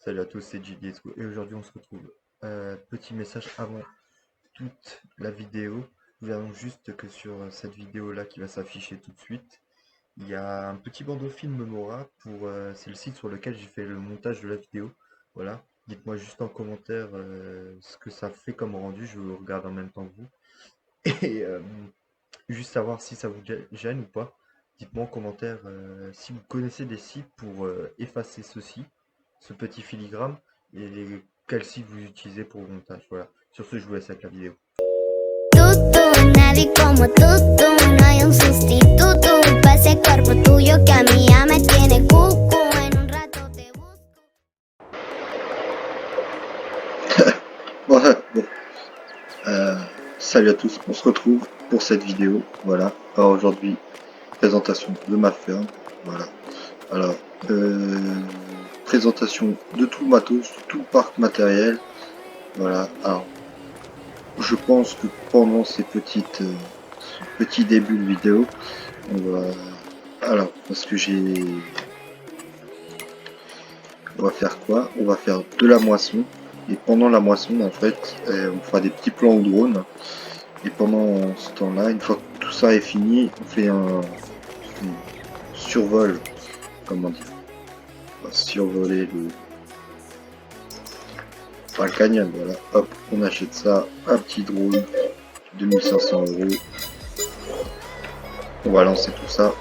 Salut à tous, c'est JDSco et aujourd'hui on se retrouve. Petit message avant toute la vidéo. Je vous annonce juste que sur cette vidéo là qui va s'afficher tout de suite, il y a un petit bandeau film Mora pour c'est le site sur lequel j'ai fait le montage de la vidéo. Voilà. Dites-moi juste en commentaire ce que ça fait comme rendu, je regarde en même temps que vous. Et juste savoir si ça vous gêne ou pas. Dites-moi en commentaire si vous connaissez des sites pour effacer ceci, ce petit filigrane, et quel site vous utilisez pour le montage. Voilà. Sur ce, je vous laisse avec la vidéo. Nadie como tú, no hay un sustituto para ese cuerpo tuyo que a mí ya me tiene cucu. En un rato te busco. Voilà, bon. Salut à tous, on se retrouve pour cette vidéo. Voilà. Alors aujourd'hui, présentation de ma ferme. Voilà. Alors, présentation de tout le matos, de tout le parc matériel. Voilà. Alors, je pense que pendant ces ce petit début de vidéo, on va, alors parce que on va faire quoi? On va faire de la moisson et pendant la moisson en fait, on fera des petits plans au drone et pendant ce temps-là, une fois que tout ça est fini, on fait un survol, comment dire, on va survoler le canyon, voilà. Hop, on achète ça, un petit drone, 2500 €. On va lancer tout ça.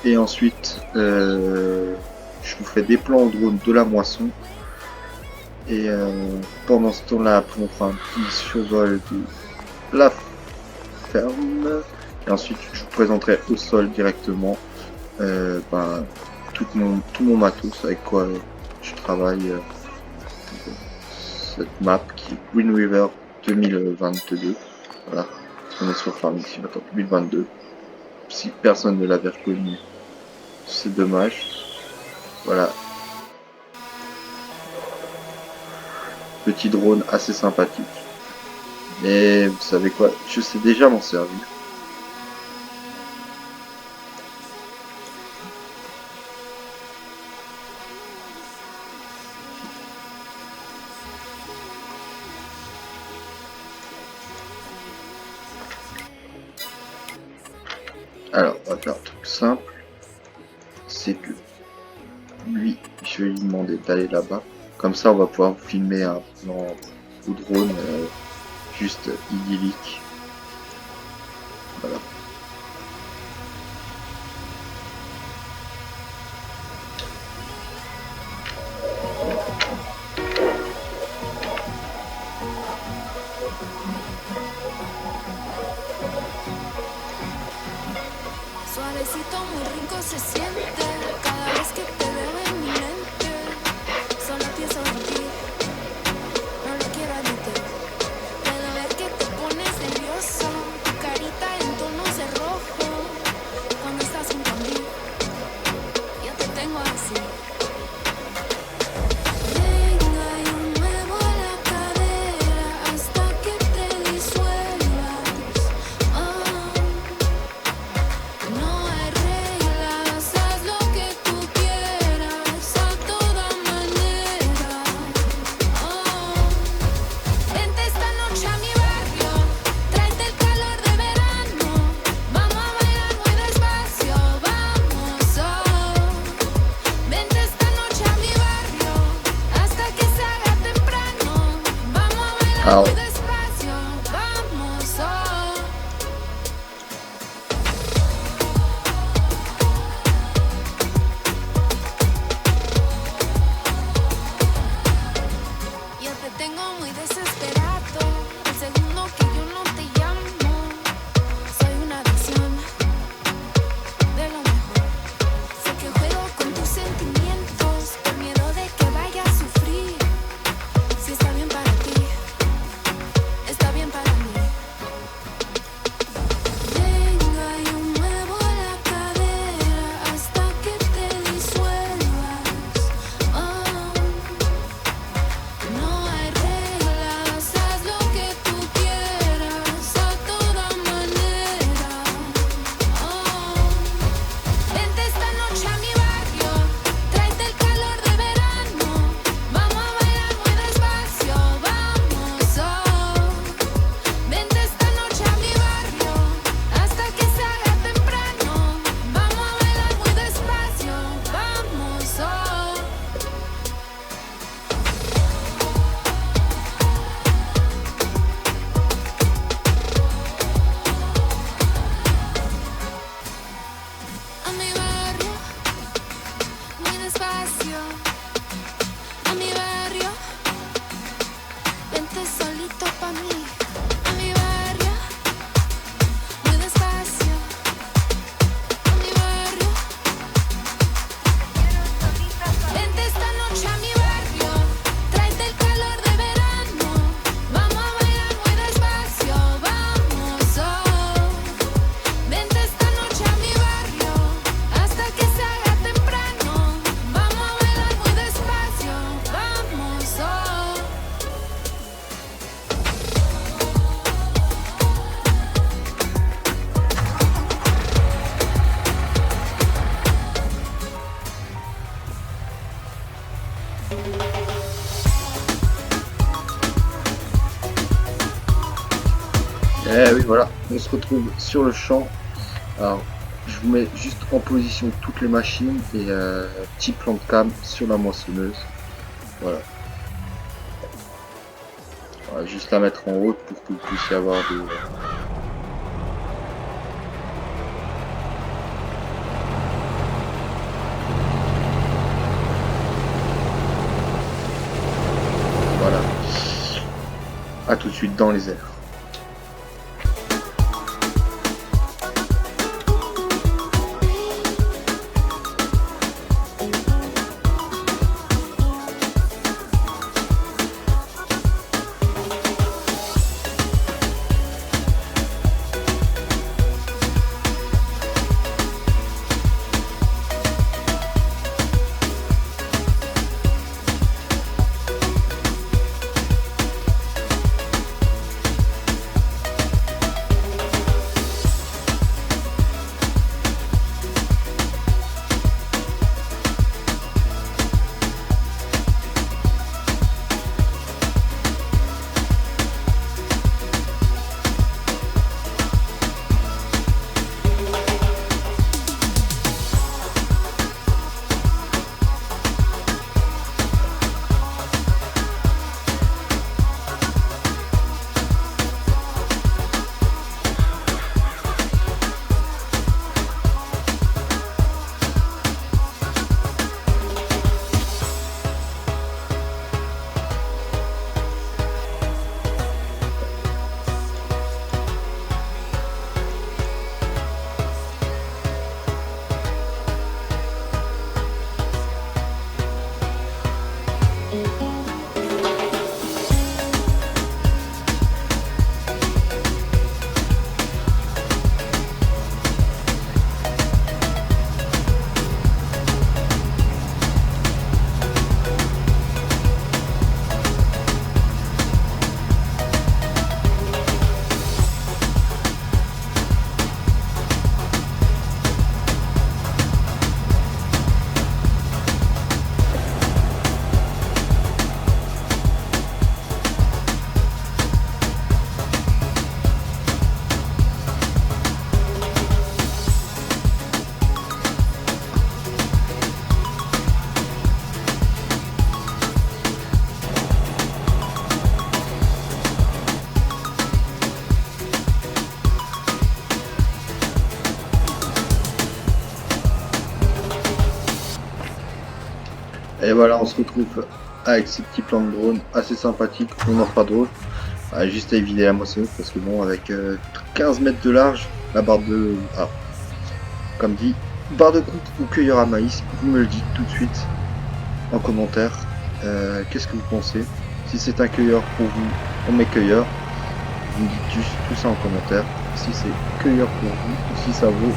Et ensuite, je vous fais des plans au drone de la moisson. Et pendant ce temps-là, après, on fera un petit survol de la ferme. Et ensuite, je vous présenterai au sol directement tout mon matos avec quoi je travaille. Cette map qui est Green River 2022. Voilà. On est sur Farming Simulator 2022. Si personne ne l'avait reconnu, c'est dommage. Voilà. Petit drone assez sympathique. Mais vous savez quoi, je sais déjà m'en servir. Alors, on va faire un truc simple. C'est que lui, je vais lui demander d'aller là-bas. Comme ça, on va pouvoir filmer un plan au drone juste idyllique. Voilà. Suavecito, muy rico se siente cada vez que te veo en mi mente. Solo pienso en ti, no lo quiero admitir. Puedo ver que te pones nervioso, tu carita en tonos de rojo. Cuando estás junto a mí, yo te tengo así. Venga, yo muevo la cadera hasta que te disuelvas. No hay reglas, haz lo que tú quieras a toda manera. Vente esta noche a mi barrio, tráete el calor de verano. Vamos a bailar muy despacio, vamos. Vente esta noche a mi barrio, hasta que se haga temprano. Vamos a bailar muy despacio, vamos. Yo te tengo muy desesperado. El segundo que yo no te llamo, soy una adicción de lo mejor. Sé que juego con tus sentimientos por miedo de que vaya a sufrir. Si está bien para ti, despacio a mi barrio. Vente solito pa' mí, a mi barrio. Muy despacio a mi barrio. Vente esta noche a mi barrio. Tráete el calor de verano. Vamos a bailar muy despacio. Vamos, oh. Vente esta noche a mi barrio. Hasta que se haga temprano. Vamos a bailar muy despacio. Vamos, oh. Eh oui, voilà, on se retrouve sur le champ. Alors, je vous mets juste en position toutes les machines et petit plan de cam sur la moissonneuse. Voilà. On va juste la mettre en haute pour que vous puissiez avoir des... Voilà. À tout de suite dans les airs. Et voilà, on se retrouve avec ces petits plans de drone assez sympathiques. On n'en fera d'autres. Juste à éviter la moissonneuse parce que bon, avec 15 mètres de large, la barre de... Ah, comme dit, barre de compte ou cueilleur à maïs, vous me le dites tout de suite en commentaire. Qu'est-ce que vous pensez? Si c'est un cueilleur pour vous, on met cueilleur. Vous me dites juste tout ça en commentaire. Si c'est cueilleur pour vous, ou si ça vaut...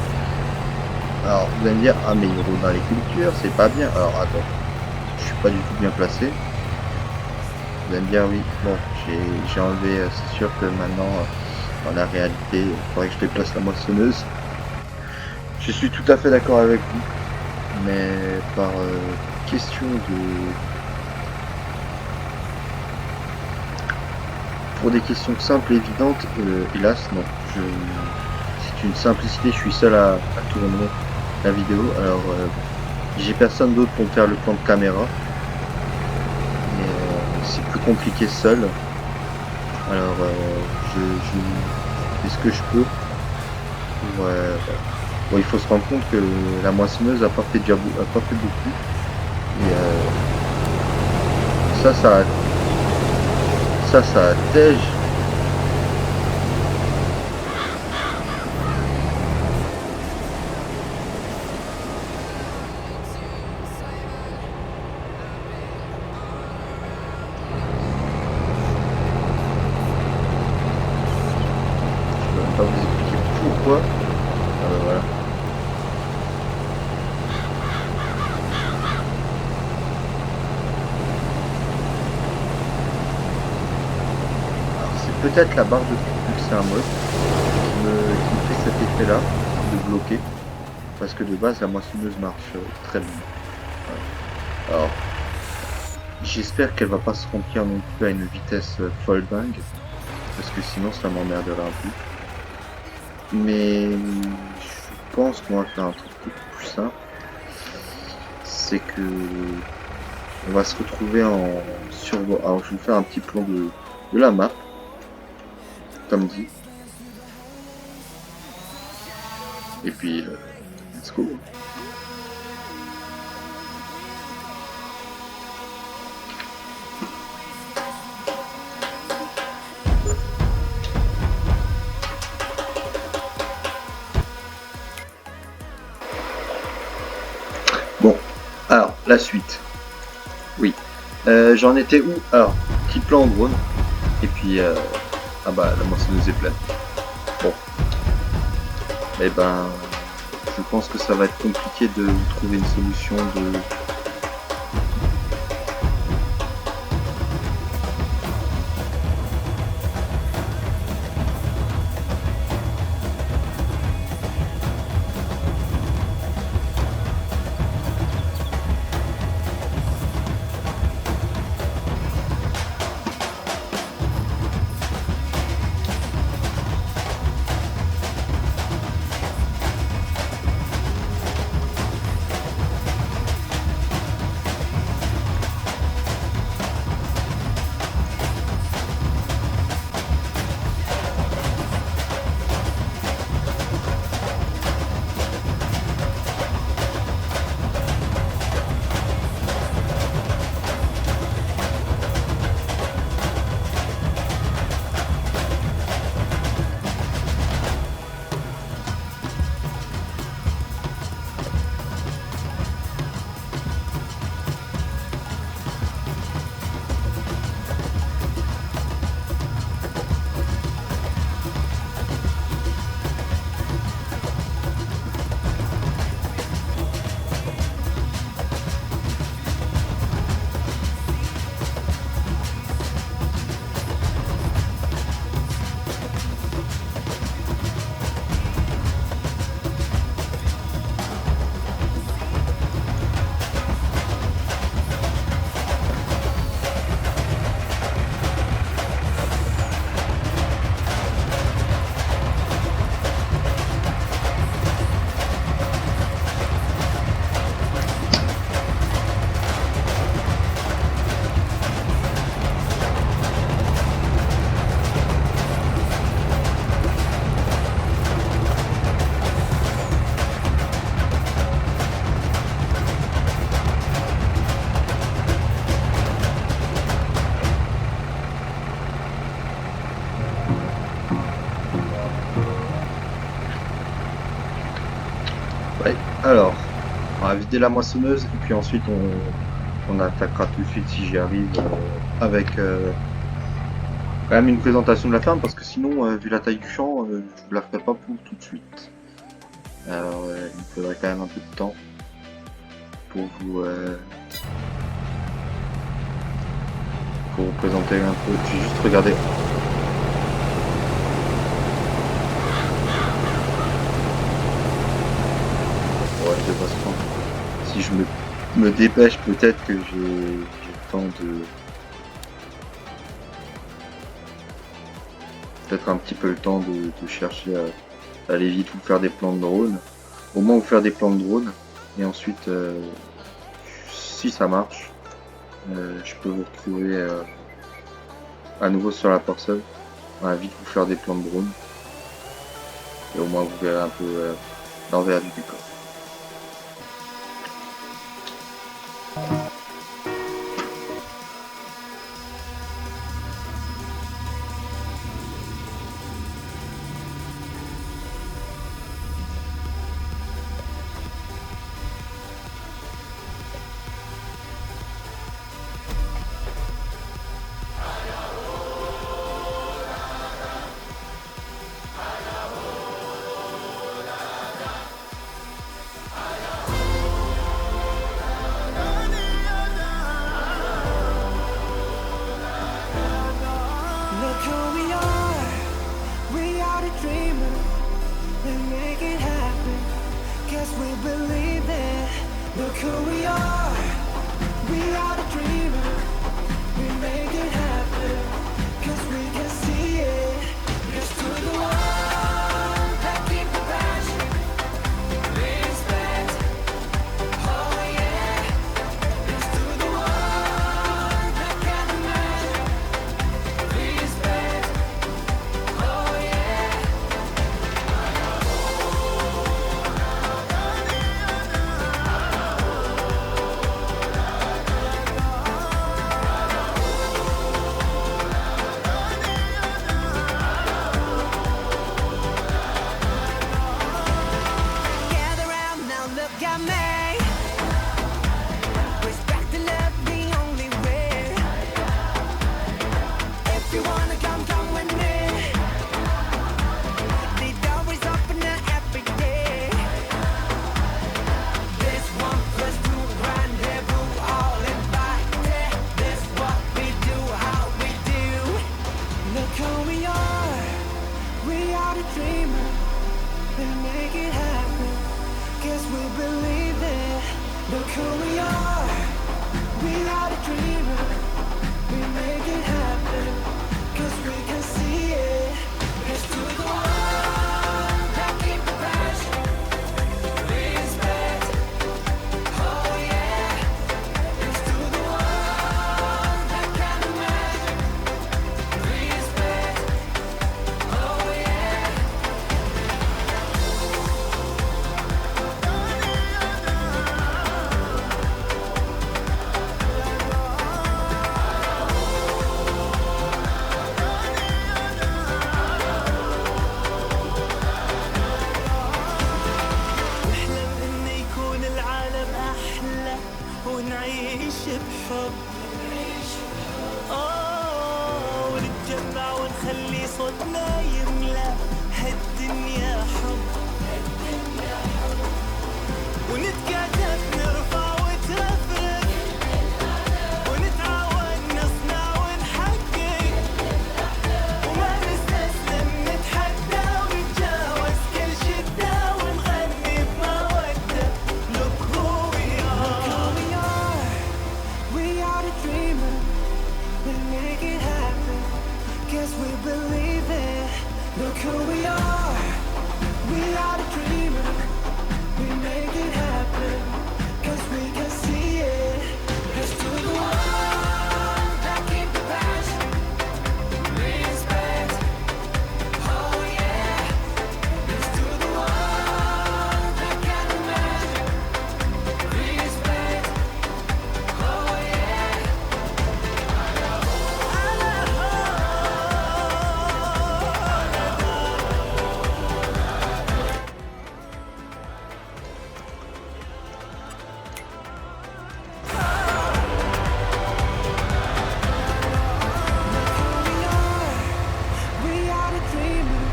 Alors, vous allez me dire, ah mais il roule dans les cultures, c'est pas bien. Alors, attends, je suis pas du tout bien placé. Vous allez me dire, oui, bon, j'ai enlevé, c'est sûr que maintenant, dans la réalité, il faudrait que je déplace la moissonneuse. Je suis tout à fait d'accord avec vous, mais par question de... Pour des questions simples et évidentes, hélas, non. C'est une simplicité, je suis seul à tourner la vidéo, alors j'ai personne d'autre pour me faire le plan de caméra. C'est plus compliqué seul, alors je fais ce que je peux. Bon, il faut se rendre compte que la moissonneuse a pas fait beaucoup, Et ça attège. Je peux même pas vous expliquer pourquoi. Voilà. Peut-être la barre de propulser un mode qui me fait cet effet là de bloquer, parce que de base la moissonneuse marche très bien. Voilà. Alors j'espère qu'elle va pas se remplir non plus à une vitesse folle dingue, parce que sinon ça m'emmerderait un peu. Mais je pense qu'on va faire un truc plus simple, c'est que on va se retrouver en survol. Alors je vais vous faire un petit plan de la map. Comme dit. Et puis, let's go. Bon, alors, la suite. Oui. J'en étais où? Alors, petit plan en drone. Et puis, ah bah, la moissonneuse est pleine. Bon. Eh ben, je pense que ça va être compliqué de trouver une solution de... Ouais, alors, on va vider la moissonneuse et puis ensuite on attaquera tout de suite si j'y arrive avec quand même une présentation de la ferme parce que sinon, vu la taille du champ, je vous la ferai pas pour tout de suite. Alors, il me faudrait quand même un peu de temps pour vous présenter un peu. J'ai juste regardé. Ouais, je devrais se prendre. Si je me dépêche, peut-être que j'ai le temps de... Peut-être un petit peu le temps de chercher à aller vite vous faire des plans de drone. Au moins vous faire des plans de drone. Et ensuite, si ça marche, je peux vous retrouver à nouveau sur la parcelle. On va vite vous faire des plans de drone. Et au moins vous verrez un peu l'envers du décor. بحب ونتجمع ونخلي صوتنا يملى هالدنيا حب ونتكاتف نرفع وترفرف ونتعاون نصنع ونحقق وما نستسلم نتحدى ونتجاوز كل شدة ونغني بمودة. Look who we are, we are the dreamers, we make it happen, guess we believe it. Look who we are the dreamers, we make it happen, cause we can see it. Let's do the one that keep the passion, respect, oh yeah. Let's do the one that can imagine, respect, oh yeah. We are the dreamers,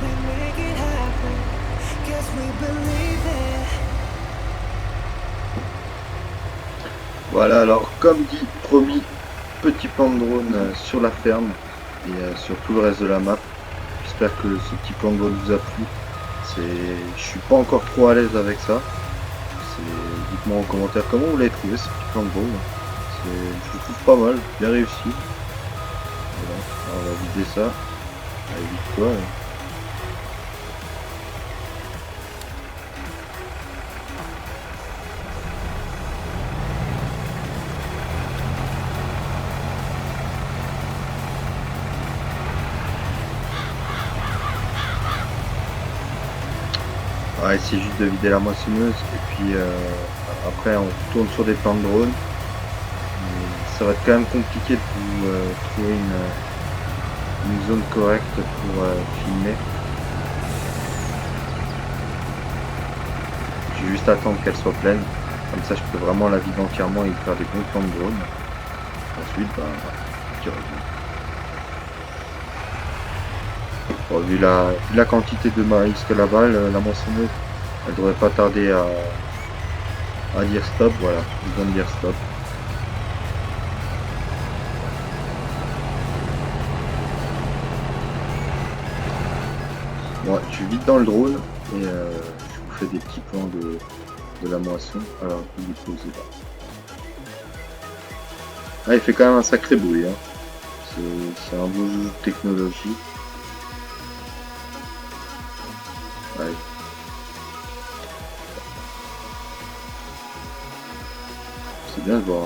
we make it happen, guess we believe it. Voilà, alors comme dit, promis, petit plan de drone sur la ferme et sur tout le reste de la map. J'espère que ce petit plan de drone vous a plu. Je suis pas encore trop à l'aise avec ça. Dites-moi en commentaire comment vous l'avez trouvé ce petit plan de drone. Je le trouve pas mal, bien réussi. Voilà, alors on va vider ça. Allez, vite-toi. On va essayer juste de vider la moissonneuse et puis après on tourne sur des plans de drone. Ça va être quand même compliqué de vous trouver une zone correcte pour filmer. Je vais juste attendre qu'elle soit pleine, comme ça je peux vraiment la vider entièrement et faire des bons plans de drone. Ensuite, je reviens. Bon, vu la quantité de maïs qu'elle avale, la moissonneuse, elle devrait pas tarder à dire stop. Voilà, je viens de dire stop. Bon, je suis vite dans le drone et je vous fais des petits plans de la moisson. Alors, il est posé là. Ah, il fait quand même un sacré bruit. Hein. C'est un beau jeu de technologie. Ouais. C'est bien de voir.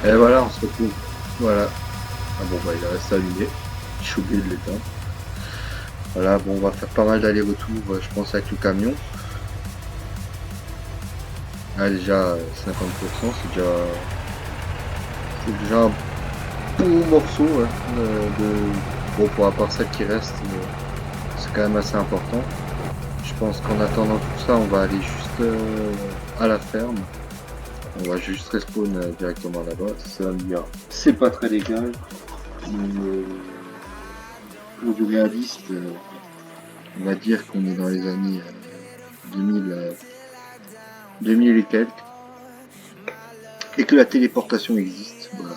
Et voilà, on se retrouve. Voilà. Ah bon, bah il reste allumé. Je suis oublié de l'éteindre. Voilà, bon, on va faire pas mal d'allers-retours, je pense, avec le camion. Ah, déjà 50%, c'est déjà un bon morceau hein, bon, pour la parcelle qui reste, c'est quand même assez important. Je pense qu'en attendant tout ça, on va aller juste à la ferme. On va juste respawn directement là-bas. Ça va me dire, c'est pas très légal. Pour du réaliste, on va dire qu'on est dans les années 2000 et quelques. Et que la téléportation existe. Voilà.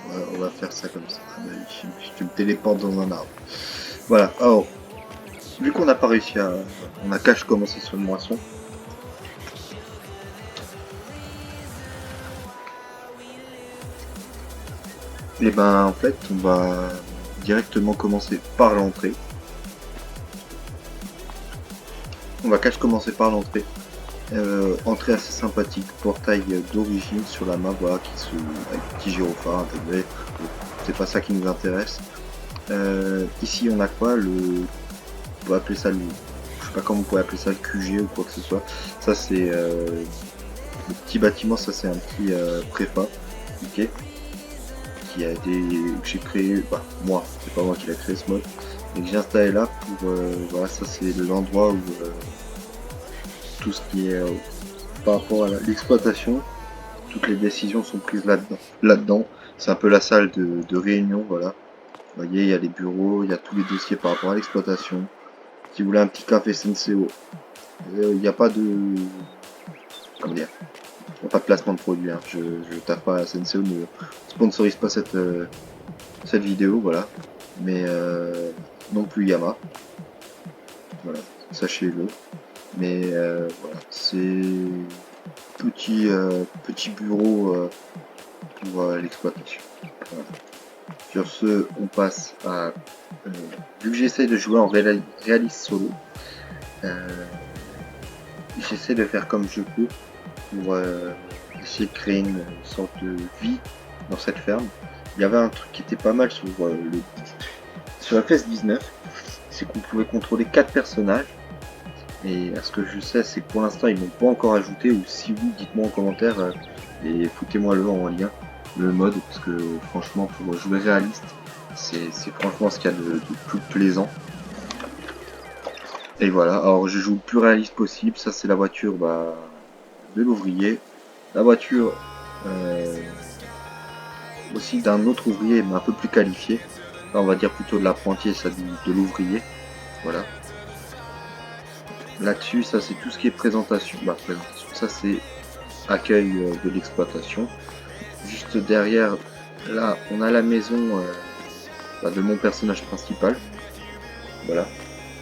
Voilà, on va faire ça comme ça. Je me téléporte dans un arbre. Voilà. Alors, vu qu'on n'a pas réussi à... On a cache commencé sur une moisson. Et ben en fait, on va directement commencer par l'entrée. On va commencer par l'entrée. Entrée assez sympathique, portail d'origine sur la map, voilà, avec petit gyrophare intégré. C'est pas ça qui nous intéresse. Ici on a quoi, on peut appeler ça je sais pas comment on pourrait appeler ça, le QG ou quoi que ce soit. Ça c'est le petit bâtiment, ça c'est un petit prépa, ok, qui a été, que j'ai créé, bah moi, c'est pas moi qui l'a créé ce mode, et que j'ai installé là pour, voilà, ça c'est l'endroit où tout ce qui est par rapport à l'exploitation, toutes les décisions sont prises là-dedans. C'est un peu la salle de réunion, voilà. Vous voyez, il y a les bureaux, il y a tous les dossiers par rapport à l'exploitation. Si vous voulez un petit café Senseo, il n'y a pas de... Comment dire, il n'y a pas de placement de produit, hein. Je tape pas à Senseo, ne sponsorise pas cette vidéo, voilà. Mais non plus Yama. Voilà, sachez-le. Mais voilà, c'est petit bureau pour l'exploitation. Voilà. Sur ce, on passe à... vu que j'essaie de jouer en réaliste solo, j'essaie de faire comme je peux pour essayer de créer une sorte de vie dans cette ferme. Il y avait un truc qui était pas mal sur la FS19, c'est qu'on pouvait contrôler 4 personnages. Et à ce que je sais, c'est que pour l'instant ils n'ont pas encore ajouté, ou si vous, dites-moi en commentaire et foutez-moi le en lien, le mode, parce que franchement pour jouer réaliste, c'est franchement ce qu'il y a de plus plaisant. Et voilà, alors je joue le plus réaliste possible. Ça c'est la voiture de l'ouvrier, la voiture aussi d'un autre ouvrier mais un peu plus qualifié. Là on va dire plutôt de l'apprenti, ça de l'ouvrier, voilà. Là-dessus, ça c'est tout ce qui est présentation. Ça c'est accueil de l'exploitation. Juste derrière, là, on a la maison de mon personnage principal. Voilà.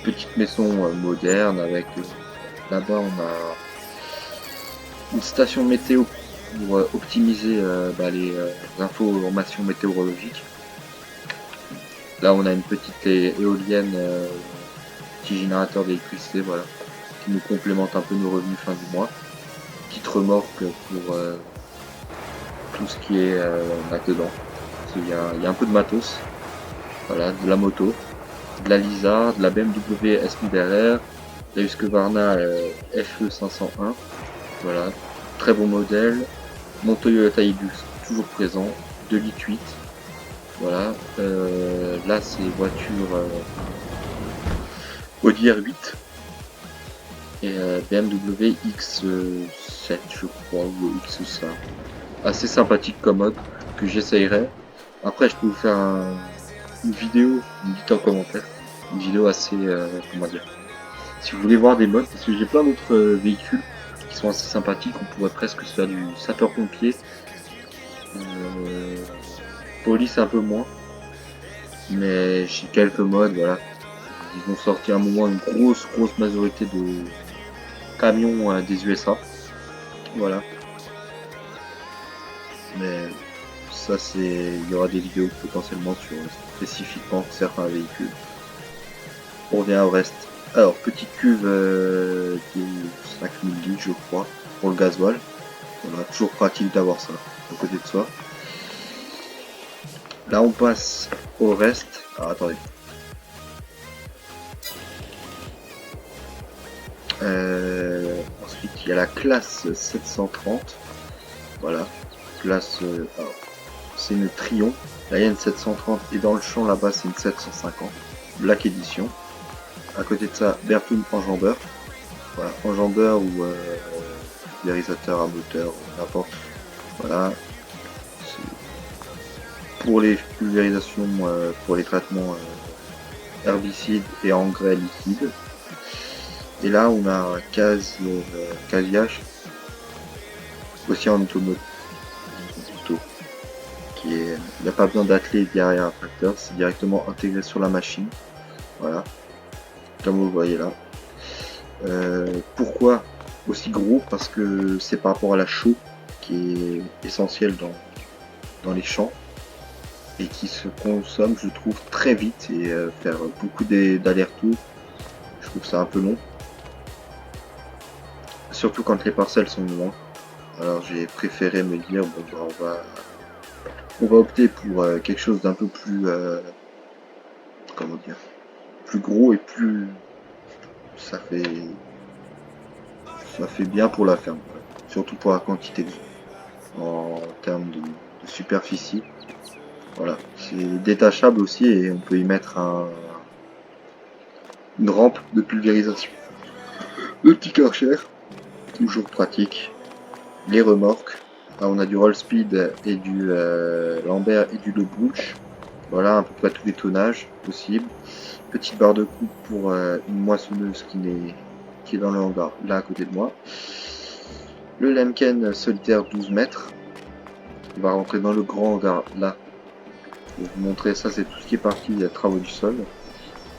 Petite maison moderne avec... là-bas, on a une station météo pour optimiser les informations météorologiques. Là, on a une petite éolienne, petit générateur d'électricité, voilà, qui nous complémente un peu nos revenus fin du mois. Petite remorque pour tout ce qui est là-dedans. Il y a un peu de matos, voilà, de la moto, de la Lisa, de la BMW S1000RR, la Husqvarna FE501, voilà, très bon modèle. Mon Toyota Hilux toujours présent, 2,8 litres. Voilà, là c'est voiture Audi R8 et BMW X7 je crois, ou X5. Assez sympathique comme mode que j'essayerai. Après je peux vous faire une vidéo, vous me dites en commentaire, une vidéo assez, comment dire, si vous voulez voir des modes, parce que j'ai plein d'autres véhicules qui sont assez sympathiques. On pourrait presque se faire du sapeur-pompier, police un peu moins, mais j'ai quelques modes, voilà. Ils vont sortir à un moment une grosse majorité de camions des USA, voilà. Mais ça il y aura des vidéos potentiellement sur spécifiquement certains véhicules. On revient au reste. Alors, petite cuve de 5000 litres, je crois, pour le gasoil. Voilà, toujours pratique d'avoir ça à côté de soi. Là, on passe au reste. Ah, attendez. Ensuite, il y a la classe 730. Voilà, classe. Alors, c'est une Trion. Là, il y a une 730 et dans le champ là-bas, c'est une 750. Black Edition. À côté de ça, Bertoum Enjambeur. Voilà, enjambeur ou pulvérisateur à moteur, n'importe. Voilà. Pour les pulvérisations, pour les traitements herbicides et engrais liquides. Et là, on a un casiage aussi en auto, qui est, il n'y a pas besoin d'atteler derrière un tracteur, c'est directement intégré sur la machine. Voilà, comme vous le voyez là. Pourquoi aussi gros? Parce que c'est par rapport à la chaux qui est essentielle dans les champs et qui se consomme, je trouve, très vite et faire beaucoup d'allers-retours, je trouve ça un peu long. Surtout quand les parcelles sont loin. Alors j'ai préféré me dire bon bah, on va opter pour quelque chose d'un peu plus comment dire, plus gros et plus ça fait bien pour la ferme, surtout pour la quantité en termes de superficie. Voilà, c'est détachable aussi et on peut y mettre une rampe de pulvérisation. Le petit Karcher, toujours pratique. Les remorques, là, on a du roll speed et du Lambert et du Lebouche. Voilà, à peu près tous les tonnages possibles. Petite barre de coupe pour une moissonneuse qui est dans le hangar là à côté de moi. Le Lemken solitaire 12 mètres. On va rentrer dans le grand hangar là. Pour vous montrer ça, c'est tout ce qui est parti des travaux du sol.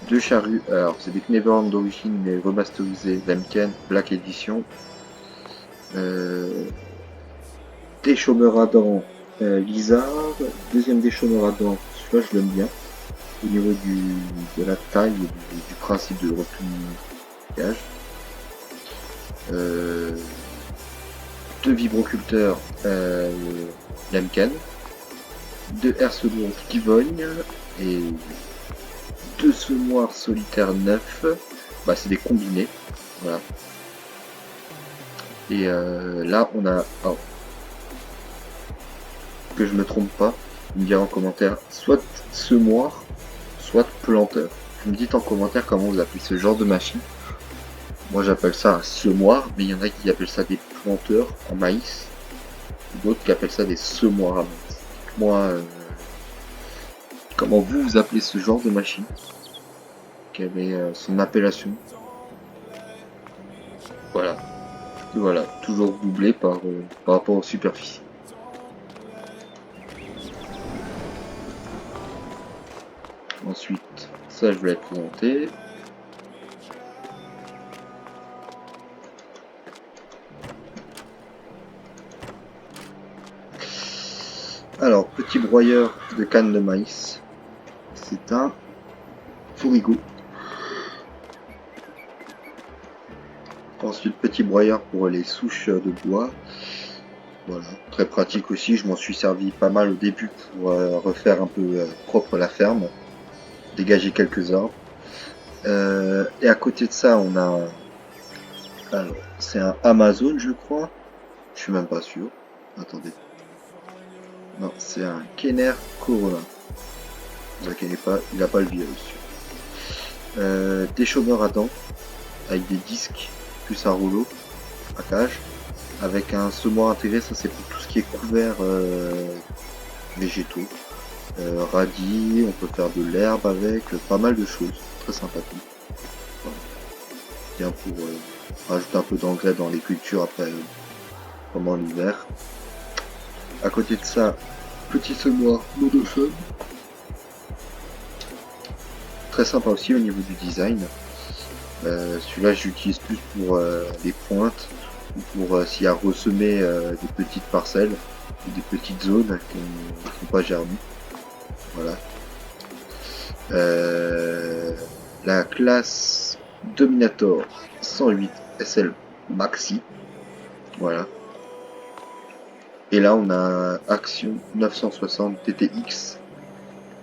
Deux charrues, alors c'est des Kneeborn d'origine mais remasterisés Lemken Black Edition. Déchômeur à dents Lizard, deuxième déchômeur à dents, celui-là je l'aime bien au niveau de la taille et du principe de repliage. Deux vibroculteurs Lemken, deux air semoirs Kivogne et deux semoirs solitaires neufs, bah, c'est des combinés, voilà. Et là on a, oh, que je me trompe pas, vous me direz en commentaire, soit semoir, soit planteur. Vous me dites en commentaire comment vous appelez ce genre de machine. Moi j'appelle ça un semoir, mais il y en a qui appellent ça des planteurs en maïs, d'autres qui appellent ça des semoirs à maïs. Moi, comment vous appelez ce genre de machine? Quelle est son appellation? Voilà. Et voilà, toujours doublé par rapport aux superficies. Ensuite, ça je vais la présenter. Alors, petit broyeur de canne de maïs. C'est un Fourigo. Ensuite, petit broyeur pour les souches de bois. Voilà, très pratique aussi. Je m'en suis servi pas mal au début pour refaire un peu propre la ferme, dégager quelques arbres. Et à côté de ça, on a, alors, c'est un Amazon, je crois. Je suis même pas sûr. Attendez. Non, c'est un Kenner Corona. Ne vous inquiétez pas, il n'a pas le virus. Déchômeur à dents avec des disques plus un rouleau à cage avec un semoir intégré. Ça c'est pour tout ce qui est couvert végétaux, radis, on peut faire de l'herbe avec, pas mal de choses, très sympathique. Voilà. Bien pour rajouter un peu d'engrais dans les cultures après pendant l'hiver. À côté de ça, petit semoir Modosun. Très sympa aussi au niveau du design. Celui-là j'utilise plus pour les pointes ou pour s'il y a ressemé des petites parcelles ou des petites zones qui n'ont pas germé. Voilà. La classe Dominator 108 SL Maxi. Voilà. Et là, on a Action 960 TTX.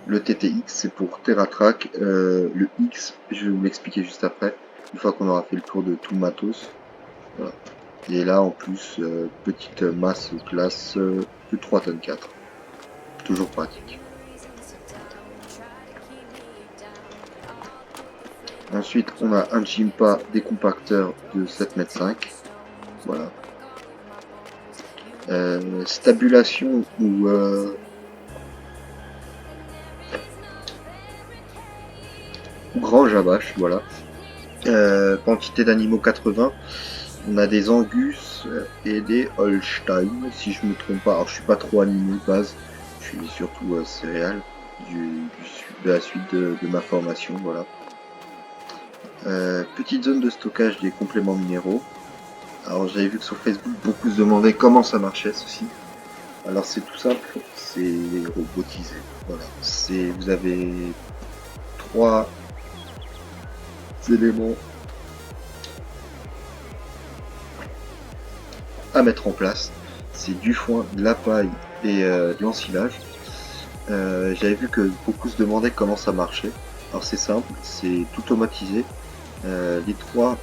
Le TTX, c'est pour TerraTrack. Le X, je vais vous l'expliquer juste après, une fois qu'on aura fait le tour de tout le matos. Voilà. Et là, en plus, petite masse classe de 3 tonnes 4. Toujours pratique. Ensuite, on a un Jimpa décompacteur de 7,5 m. Voilà. Stabulation ou grange à vache, voilà. Quantité d'animaux 80. On a des Angus et des Holstein, si je me trompe pas. Alors je suis pas trop animaux de base, je suis surtout céréales de la suite de ma formation, voilà. Petite zone de stockage des compléments minéraux. Alors j'avais vu que sur Facebook beaucoup se demandaient comment ça marchait ceci. Alors c'est tout simple, c'est robotisé. Voilà, vous avez 3 éléments à mettre en place. C'est du foin, de la paille et de l'ensilage. J'avais vu que beaucoup se demandaient comment ça marchait. Alors c'est simple, c'est tout automatisé. Les 3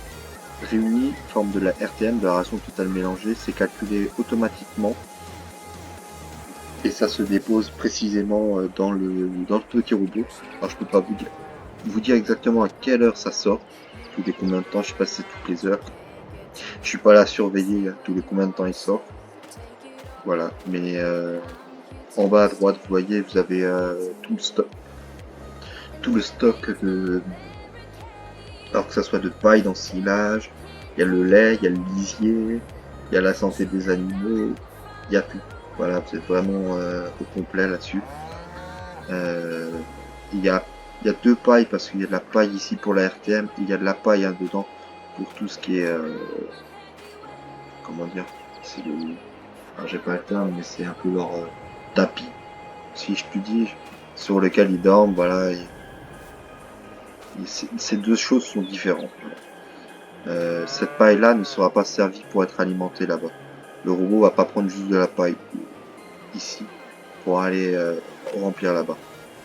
réunis forment de la RTM, de la ration totale mélangée. C'est calculé automatiquement et ça se dépose précisément dans le petit robot. Alors je peux pas vous dire exactement à quelle heure ça sort, tous les combien de temps, je sais pas si c'est toutes les heures. Je suis pas là à surveiller tous les combien de temps il sort. Voilà, mais en bas à droite, vous voyez, vous avez tout le stock de, alors que ça soit de paille, d'ensilage, il y a le lait, il y a le lisier, il y a la santé des animaux, il y a tout. Voilà, vous êtes vraiment au complet là-dessus. Il y a 2 pailles parce qu'il y a de la paille ici pour la RTM, il y a de la paille dedans pour tout ce qui est comment dire, c'est le, alors j'ai pas le terme, mais c'est un peu leur tapis, si je te dis, sur lequel ils dorment, voilà. Et ces 2 choses sont différentes. Voilà. Cette paille là ne sera pas servie pour être alimentée là-bas. Le robot va pas prendre juste de la paille ici pour aller remplir là-bas.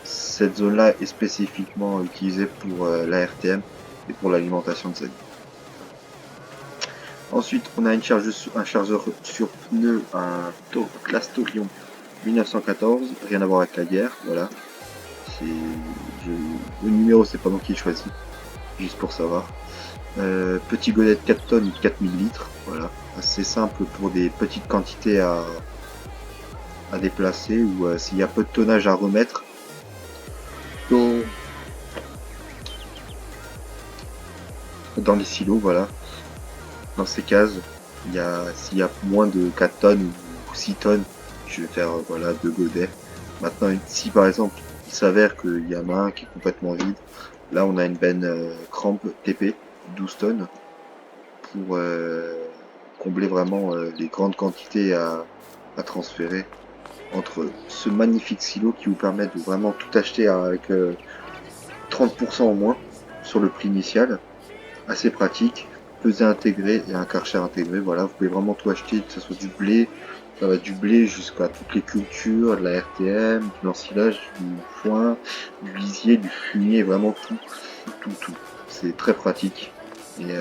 Cette zone là est spécifiquement utilisée pour la RTM et pour l'alimentation de cette. Ensuite, on a un chargeur sur pneu, un classe Torion 1914, rien à voir avec la guerre, voilà. Le numéro, c'est pas moi qui ai choisi, juste pour savoir. Petit godet de 4 tonnes, 4000 litres, voilà. Assez simple pour des petites quantités à déplacer ou s'il y a peu de tonnage à remettre. Dans les silos, voilà. Dans ces cases, s'il y a moins de 4 tonnes ou 6 tonnes, je vais faire voilà 2 godets. Maintenant, si par exemple il s'avère qu'il y en a un qui est complètement vide, là on a une benne crampe TP 12 tonnes pour combler vraiment les grandes quantités à transférer entre ce magnifique silo qui vous permet de vraiment tout acheter avec 30% en moins sur le prix initial, assez pratique. Pesé intégré et un karcher intégré, voilà, vous pouvez vraiment tout acheter, que ce soit du blé, ça va du blé jusqu'à toutes les cultures, de la RTM, de l'ensilage, du foin, du lisier, du fumier, vraiment tout. C'est très pratique et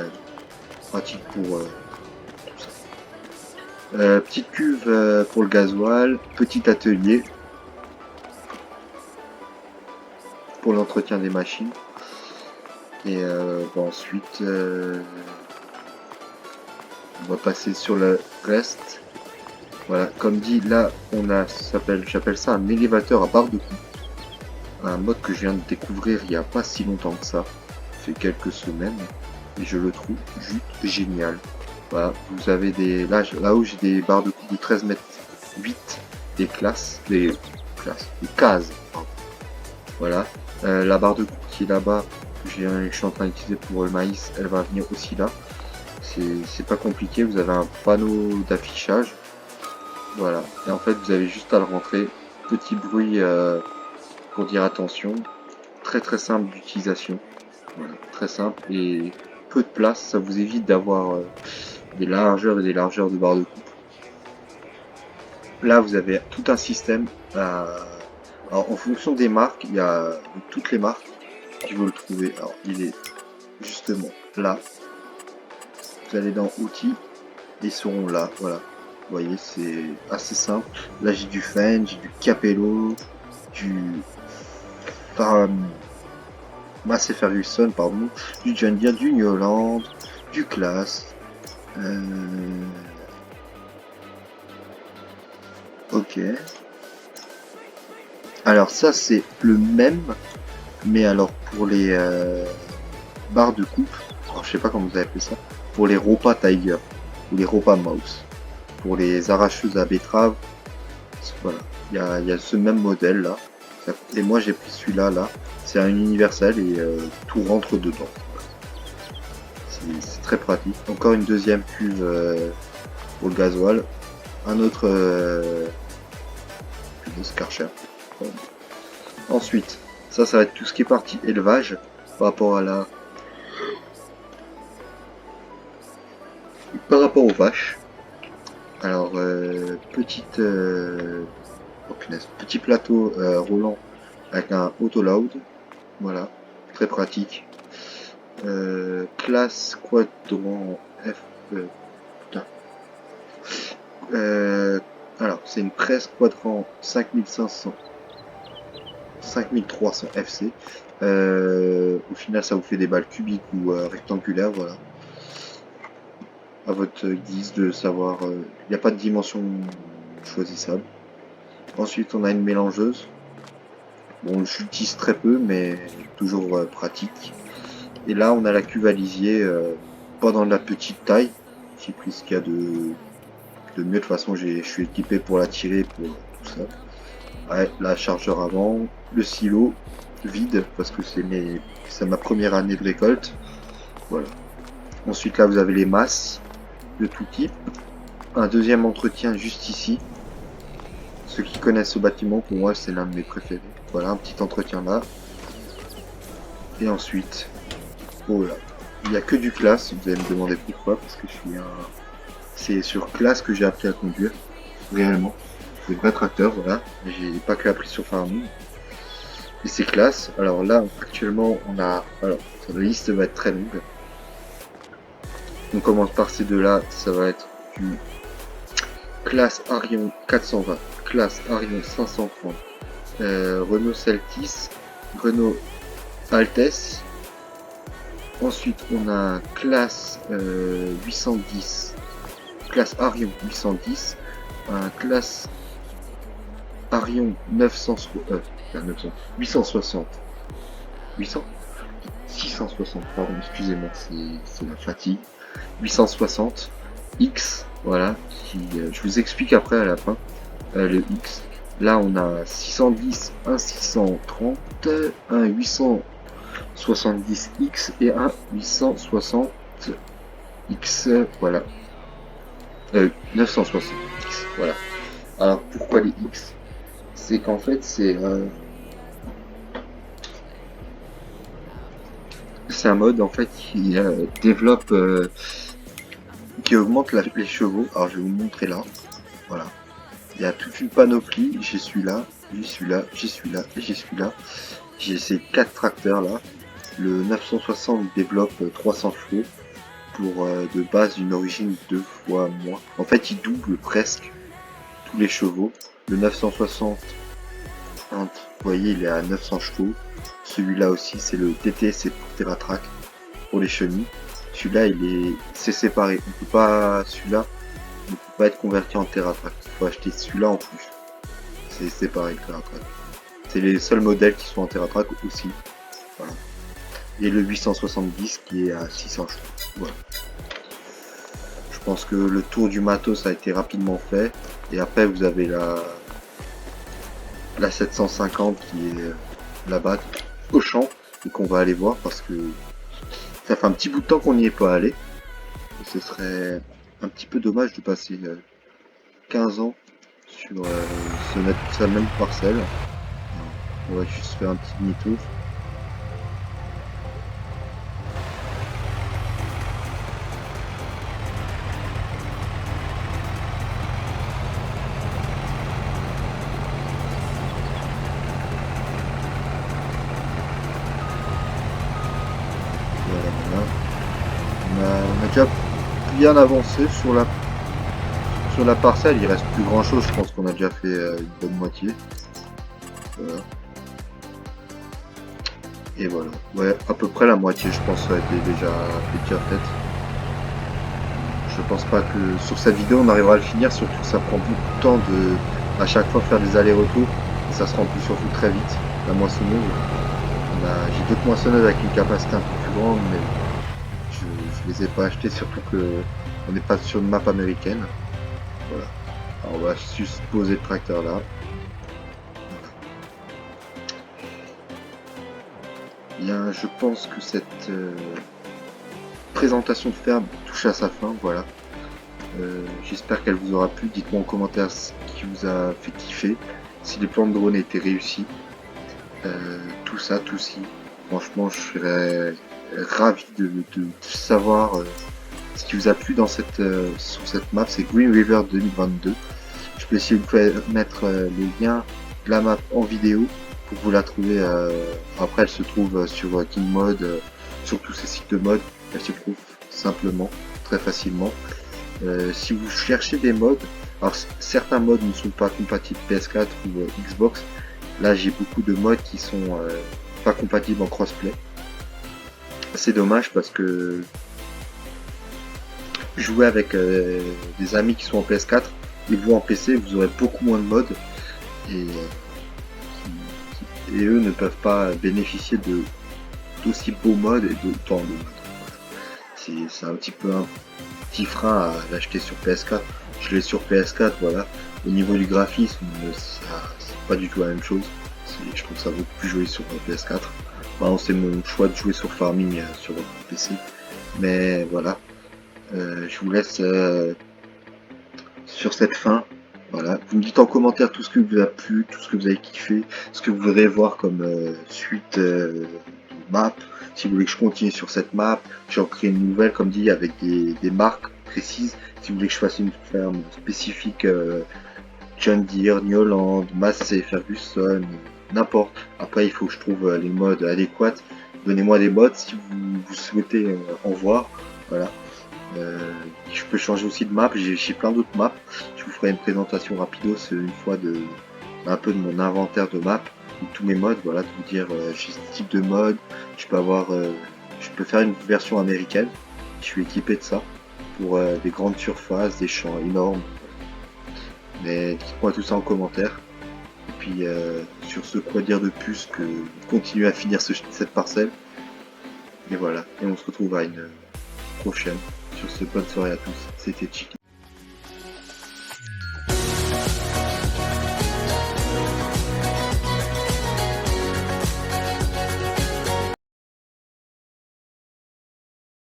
pratique pour tout ça. Petite cuve pour le gasoil, petit atelier pour l'entretien des machines et ensuite on va passer sur le reste. Voilà, comme dit, là on a, j'appelle ça un élévateur à barre de coups. Un mode que je viens de découvrir il n'y a pas si longtemps que ça. Fait quelques semaines. Et je le trouve juste génial. Voilà, vous avez des. Là où j'ai des barres de coups de 13 mètres 8, des cases. Pardon. Voilà. La barre de coups qui est là-bas, je suis en train d'utiliser pour le maïs, elle va venir aussi là. C'est pas compliqué, vous avez un panneau d'affichage, voilà, et en fait vous avez juste à le rentrer, petit bruit pour dire attention, très simple d'utilisation, Voilà, très simple et peu de place, ça vous évite d'avoir des largeurs et des largeurs de barres de coupe. Là, vous avez tout un système. Alors, en fonction des marques, il y a toutes les marques qui veulent le trouver. Alors, il est justement là. Vous allez dans Outils, ils seront là. Voilà. Vous voyez, c'est assez simple. Là, j'ai du Fenn, j'ai du Capello, du Massey Ferguson, pardon, du John Deere, du New Holland, du Claas. Ok. Alors ça c'est le même, mais alors pour les barres de coupe, alors, je sais pas comment vous appelez ça, pour les Ropa Tiger ou les Ropa Mouse, pour les arracheuses à betterave, voilà, il y a ce même modèle là, et moi j'ai pris celui-là là, c'est un universel et tout rentre dedans. C'est très pratique. Encore une deuxième cuve pour le gasoil, un autre Karcher. Ensuite, ça va être tout ce qui est partie élevage par rapport à par rapport aux vaches. Alors petite oh punaise, petit plateau roulant avec un auto-load, voilà, très pratique. Classe quadrant F. Putain. Alors c'est une presse quadrant 5300 FC. Au final, ça vous fait des balles cubiques ou rectangulaires, voilà. À votre guise de savoir. Il n'y a pas de dimension choisissable. Ensuite, on a une mélangeuse. Bon, j'utilise très peu, mais toujours pratique. Et là, on a la cuve à lisier, pas dans la petite taille. J'ai pris ce qu'il y a de mieux. De toute façon, je suis équipé pour la tirer, pour tout ça. Ouais, la chargeur avant, le silo vide parce que c'est ma première année de récolte. Voilà. Ensuite là vous avez les masses de tout type. Un deuxième entretien juste ici. Ceux qui connaissent ce bâtiment, pour moi c'est l'un de mes préférés. Voilà, un petit entretien là. Et ensuite, oh là, il n'y a que du Claas. Vous allez me demander pourquoi, parce que c'est sur Claas que j'ai appris à conduire, réellement. Des vrais tracteurs, voilà. J'ai pas que appris sur Farming. Et c'est Claas. Alors là, actuellement, on a... Alors, la liste va être très longue. On commence par ces deux-là. Ça va être du Claas Arion 420, Claas Arion 530, Renault Celtis, Renault Altes. Ensuite, on a Claas 810, Claas Arion 810, un Claas Arion 860. 660, pardon, excusez-moi, c'est la fatigue. 860 X, voilà, je vous explique après à la fin, le X. Là, on a 610, un 630, un 870 X et un 860 X, voilà. 960 X, voilà. Alors, pourquoi les X? C'est qu'en fait, c'est un mode en fait qui développe, qui augmente les chevaux. Alors, je vais vous montrer là. Voilà. Il y a toute une panoplie. J'ai celui-là, j'ai celui-là, j'ai celui-là et j'ai celui-là. J'ai ces 4 tracteurs là. Le 960 développe 300 chevaux pour de base d'une origine 2 fois moins. En fait, il double presque tous les chevaux. Le 960, vous voyez, il est à 900 chevaux. Celui-là aussi, c'est le TT, c'est pour TerraTrack, pour les chenilles. Celui-là, c'est séparé. On peut pas, celui-là ne peut pas être converti en TerraTrack. Il faut acheter celui-là en plus. C'est séparé le TerraTrack. C'est les seuls modèles qui sont en TerraTrack aussi. Voilà. Et le 870 qui est à 600 chevaux. Voilà. Je pense que le tour du matos a été rapidement fait. Et après, vous avez la 750 qui est là-bas au champ et qu'on va aller voir parce que ça fait un petit bout de temps qu'on n'y est pas allé. Et ce serait un petit peu dommage de passer 15 ans sur sa même parcelle. On va juste faire un petit demi-tour. on a déjà bien avancé sur la parcelle. Il reste plus grand chose. Je pense qu'on a déjà fait une bonne moitié. Voilà. Et voilà. Ouais, à peu près la moitié, je pense, a été déjà faite. Je pense pas que sur cette vidéo on arrivera à le finir, surtout que ça prend beaucoup de temps de à chaque fois faire des allers-retours. Et ça se remplit surtout très vite. La moissonneuse. J'ai d'autres moissonneuses avec une capacité un peu plus grande, mais je les ai pas achetées, surtout que on n'est pas sur une map américaine. Voilà. Alors on va juste poser le tracteur là. Bien, je pense que cette présentation de ferme touche à sa fin, voilà. J'espère qu'elle vous aura plu. Dites-moi en commentaire ce qui vous a fait kiffer, si les plans de drone étaient réussis. Tout ça, tout ci. Franchement, je serais ravi de savoir ce qui vous a plu dans sur cette map. C'est Green River 2022. Je peux essayer de vous mettre les liens de la map en vidéo pour que vous la trouver. Après, elle se trouve sur KingMod, sur tous ces sites de mode. Elle se trouve simplement, très facilement. Si vous cherchez des mods, alors certains mods ne sont pas compatibles PS4 ou Xbox. Là, j'ai beaucoup de mods qui sont pas compatibles en crossplay. C'est dommage parce que jouer avec des amis qui sont en PS4 et vous en PC, vous aurez beaucoup moins de mods et eux ne peuvent pas bénéficier d'aussi beaux mods et d'autant de mods. C'est un petit peu un petit frein à l'acheter sur PS4. Je l'ai sur PS4, voilà. Au niveau du graphisme, c'est pas du tout la même chose. Je trouve ça beaucoup plus joli sur PS4. Bon, c'est mon choix de jouer sur Farming sur PC. Mais voilà. Je vous laisse sur cette fin. Voilà. Vous me dites en commentaire tout ce qui vous a plu, tout ce que vous avez kiffé, ce que vous voudrez voir comme suite de map. Si vous voulez que je continue sur cette map, j'en crée une nouvelle, comme dit, avec des marques précises. Si vous voulez que je fasse une ferme spécifique John Deere, New Holland, Massey, Ferguson, n'importe. Après, il faut que je trouve les modes adéquats. Donnez-moi des modes si vous souhaitez en voir. Voilà. Je peux changer aussi de map. J'ai plein d'autres maps. Je vous ferai une présentation rapidos une fois un peu de mon inventaire de maps, de tous mes modes. Voilà, de vous dire j'ai ce type de mode. Je peux faire une version américaine. Je suis équipé de ça pour des grandes surfaces, des champs énormes. Mais dites-moi tout ça en commentaire. Et puis sur ce, quoi dire de plus que continuer à finir cette parcelle. Et voilà. Et on se retrouve à une prochaine. Sur ce, bonne soirée à tous. C'était Chicken.